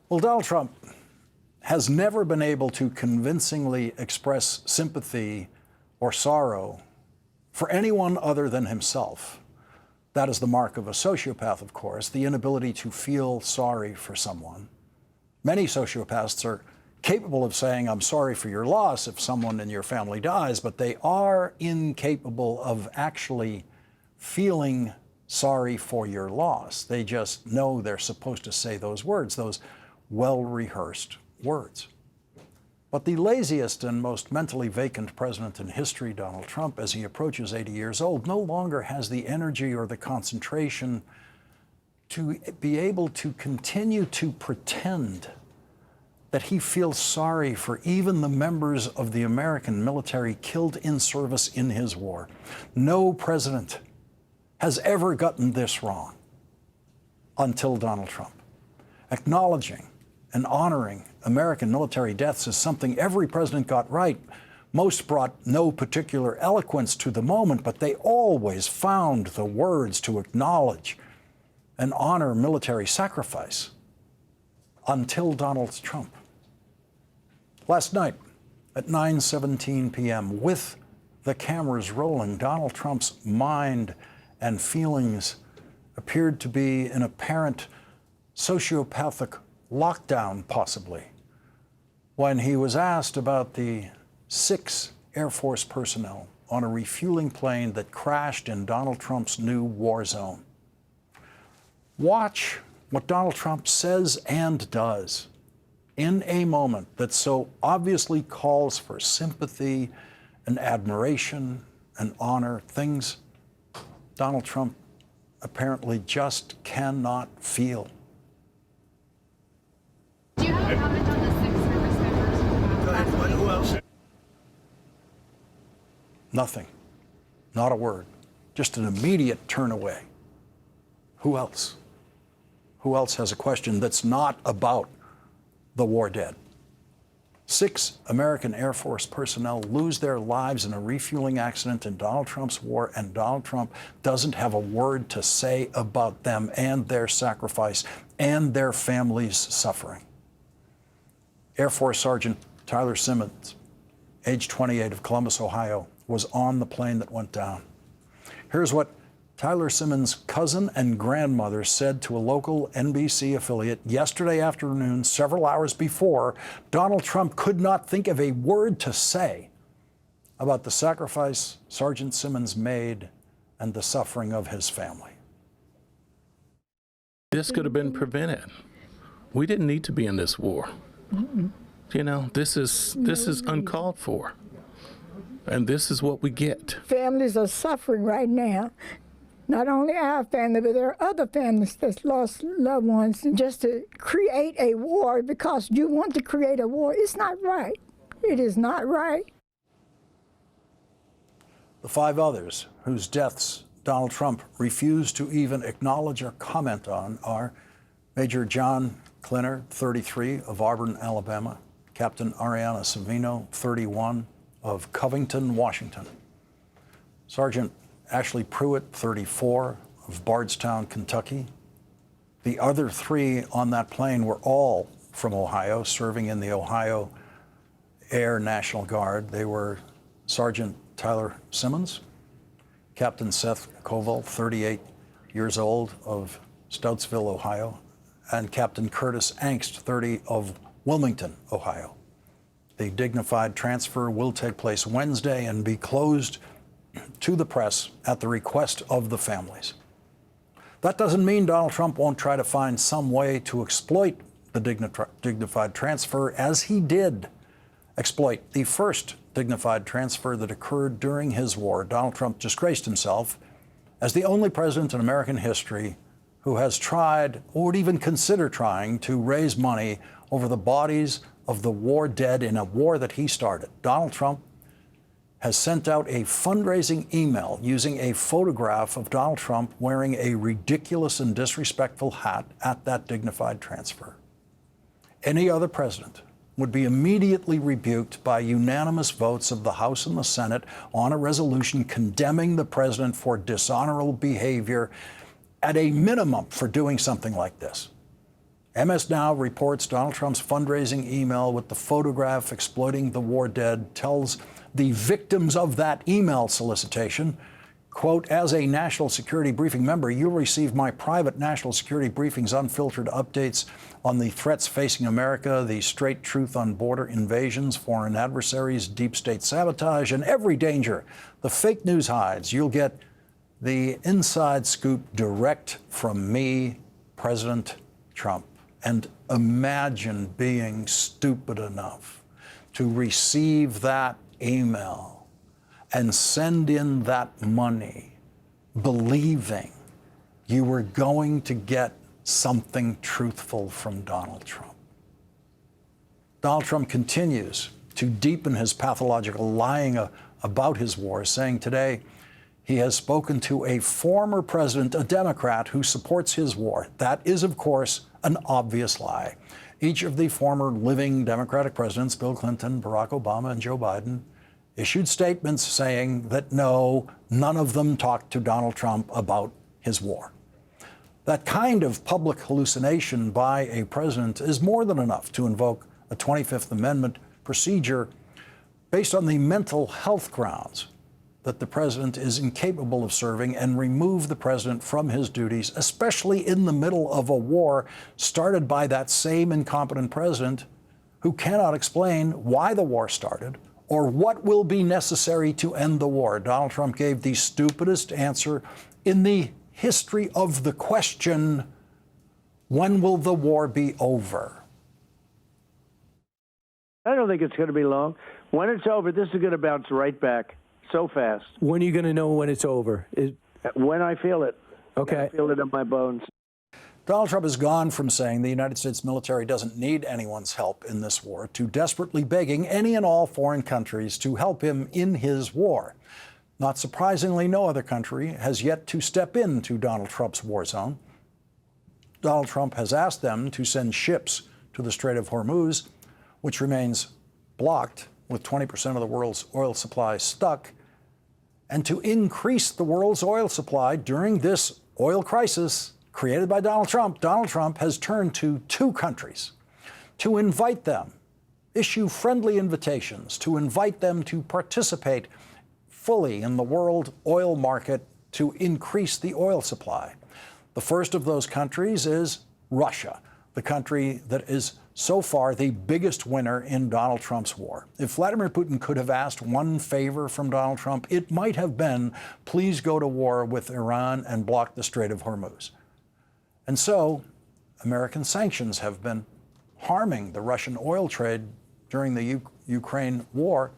Well, Donald Trump has never been able to convincingly express sympathy or sorrow for anyone other than himself. That is the mark of a sociopath, of course, the inability to feel sorry for someone. Many sociopaths are capable of saying, I'm sorry for your loss if someone in your family dies, but they are incapable of actually feeling sorry for your loss. They just know they're supposed to say those words, those well-rehearsed words. But the laziest and most mentally vacant president in history, Donald Trump, as he approaches 80 years old, no longer has the energy or the concentration to be able to continue to pretend that he feels sorry for even the members of the American military killed in service in his war. No president has ever gotten this wrong until Donald Trump. Acknowledging and honoring American military deaths is something every president got right. Most brought no particular eloquence to the moment, but they always found the words to acknowledge and honor military sacrifice until Donald Trump. Last night at 9:17 p.m., with the cameras rolling, Donald Trump's mind and feelings appeared to be in apparent sociopathic lockdown, possibly, when he was asked about the 6 Air Force personnel on a refueling plane that crashed in Donald Trump's new war zone. Watch what Donald Trump says and does in a moment that so obviously calls for sympathy and admiration and honor, things Donald Trump apparently just cannot feel. Do you have a comment on the 6 service members? Go ahead. Who else? Nothing. Not a word. Just an immediate turn away. Who else? Who else has a question that's not about the war dead? 6 American Air Force personnel lose their lives in a refueling accident in Donald Trump's war, and Donald Trump doesn't have a word to say about them and their sacrifice and their families' suffering. Air Force Sergeant Tyler Simmons, age 28, of Columbus, Ohio, was on the plane that went down. Here's what Tyler Simmons' cousin and grandmother said to a local NBC affiliate yesterday afternoon, several hours before Donald Trump could not think of a word to say about the sacrifice Sergeant Simmons made and the suffering of his family. This could have been prevented. We didn't need to be in this war. You know, this is uncalled for. And this is what we get. Families are suffering right now. Not only our family, but there are other families that's lost loved ones. And just to create a war because you want to create a war, it's not right. It is not right. The 5 others whose deaths Donald Trump refused to even acknowledge or comment on are Major John Klinner, 33, of Auburn, Alabama; Captain Ariana Savino, 31, of Covington, Washington; Sergeant Ashley Pruitt, 34, of Bardstown, Kentucky. The other 3 on that plane were all from Ohio, serving in the Ohio Air National Guard. They were Sergeant Tyler Simmons, Captain Seth Koval, 38 years old, of Stoutsville, Ohio, and Captain Curtis Angst, 30, of Wilmington, Ohio. The dignified transfer will take place Wednesday and be closed to the press at the request of the families. That doesn't mean Donald Trump won't try to find some way to exploit the dignified transfer, as he did exploit the first dignified transfer that occurred during his war. Donald Trump disgraced himself as the only president in American history who has tried, or would even consider trying, to raise money over the bodies of the war dead in a war that he started. Donald Trump has sent out a fundraising email using a photograph of Donald Trump wearing a ridiculous and disrespectful hat at that dignified transfer. Any other president would be immediately rebuked by unanimous votes of the House and the Senate on a resolution condemning the president for dishonorable behavior, at a minimum for doing something like this. MS Now reports Donald Trump's fundraising email with the photograph exploiting the war dead tells the victims of that email solicitation, quote, as a national security briefing member, you'll receive my private national security briefings, unfiltered updates on the threats facing America, the straight truth on border invasions, foreign adversaries, deep state sabotage, and every danger the fake news hides. You'll get the inside scoop direct from me, President Trump. And imagine being stupid enough to receive that email and send in that money, believing you were going to get something truthful from Donald Trump. Donald Trump continues to deepen his pathological lying about his war, saying today he has spoken to a former president, a Democrat, who supports his war. That is, of course, an obvious lie. Each of the former living Democratic presidents, Bill Clinton, Barack Obama, and Joe Biden, issued statements saying that no, none of them talked to Donald Trump about his war. That kind of public hallucination by a president is more than enough to invoke a 25th Amendment procedure based on the mental health grounds that the president is incapable of serving and remove the president from his duties, especially in the middle of a war started by that same incompetent president who cannot explain why the war started or what will be necessary to end the war. Donald Trump gave the stupidest answer in the history of the question, when will the war be over? I don't think it's going to be long. When it's over, this is going to bounce right back so fast. When are you going to know when it's over? When I feel it. Okay. I feel it in my bones. Donald Trump has gone from saying the United States military doesn't need anyone's help in this war to desperately begging any and all foreign countries to help him in his war. Not surprisingly, no other country has yet to step into Donald Trump's war zone. Donald Trump has asked them to send ships to the Strait of Hormuz, which remains blocked with 20% of the world's oil supply stuck, and to increase the world's oil supply during this oil crisis created by Donald Trump. Donald Trump has turned to two countries to invite them, issue friendly invitations, to invite them to participate fully in the world oil market to increase the oil supply. The first of those countries is Russia, the country that is so far the biggest winner in Donald Trump's war. If Vladimir Putin could have asked one favor from Donald Trump, it might have been, please go to war with Iran and block the Strait of Hormuz. And so, American sanctions have been harming the Russian oil trade during the Ukraine war.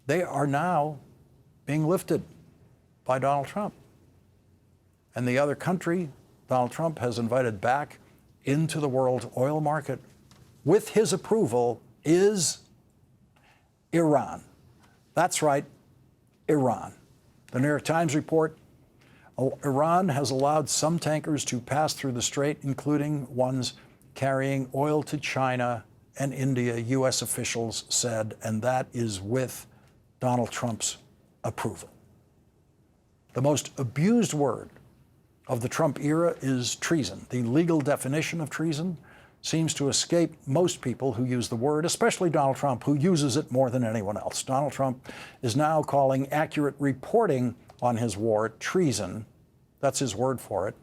They are now being lifted by Donald Trump. And the other country Donald Trump has invited back into the world oil market with his approval is Iran. That's right, Iran. The New York Times report, Iran has allowed some tankers to pass through the strait, including ones carrying oil to China and India, U.S. officials said, and that is with Donald Trump's approval. The most abused word of the Trump era is treason. The legal definition of treason seems to escape most people who use the word, especially Donald Trump, who uses it more than anyone else. Donald Trump is now calling accurate reporting on his war treason. That's his word for it.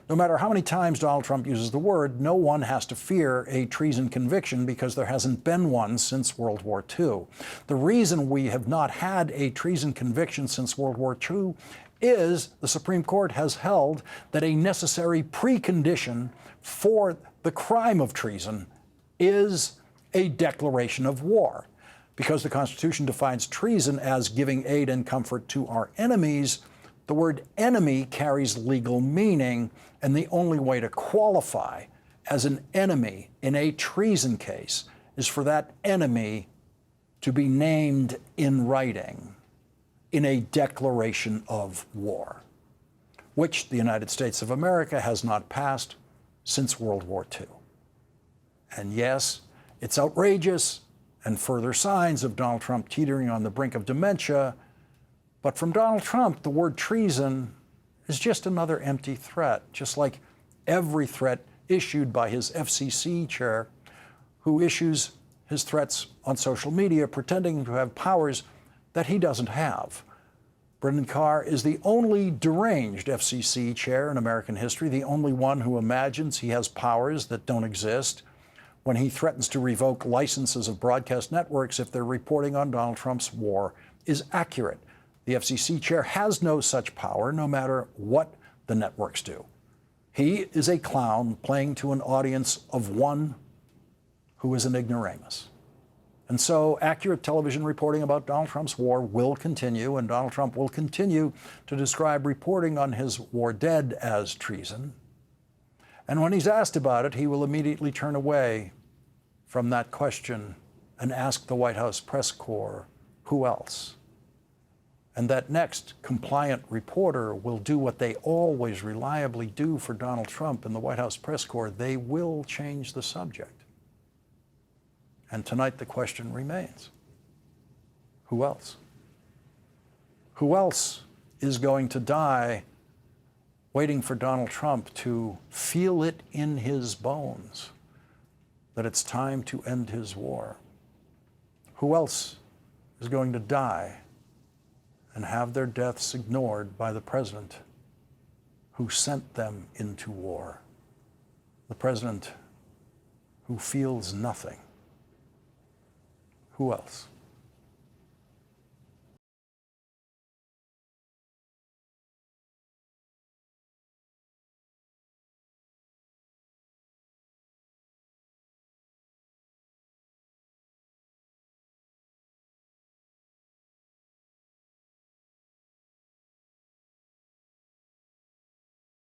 No matter how many times Donald Trump uses the word, no one has to fear a treason conviction because there hasn't been one since World War II. The reason we have not had a treason conviction since World War II is the Supreme Court has held that a necessary precondition for the crime of treason is a declaration of war. Because the Constitution defines treason as giving aid and comfort to our enemies, the word enemy carries legal meaning, and the only way to qualify as an enemy in a treason case is for that enemy to be named in writing in a declaration of war, which the United States of America has not passed since World War II. And yes, it's outrageous and further signs of Donald Trump teetering on the brink of dementia. But from Donald Trump, the word treason is just another empty threat, just like every threat issued by his FCC chair, who issues his threats on social media pretending to have powers that he doesn't have. Brendan Carr is the only deranged FCC chair in American history, the only one who imagines he has powers that don't exist when he threatens to revoke licenses of broadcast networks if their reporting on Donald Trump's war is accurate. The FCC chair has no such power, no matter what the networks do. He is a clown playing to an audience of one who is an ignoramus. And so accurate television reporting about Donald Trump's war will continue, and Donald Trump will continue to describe reporting on his war dead as treason. And when he's asked about it, he will immediately turn away from that question and ask the White House press corps, who else? And that next compliant reporter will do what they always reliably do for Donald Trump in the White House press corps. They will change the subject. And tonight the question remains, who else? Who else is going to die waiting for Donald Trump to feel it in his bones that it's time to end his war? Who else is going to die and have their deaths ignored by the president who sent them into war? The president who feels nothing. Who else?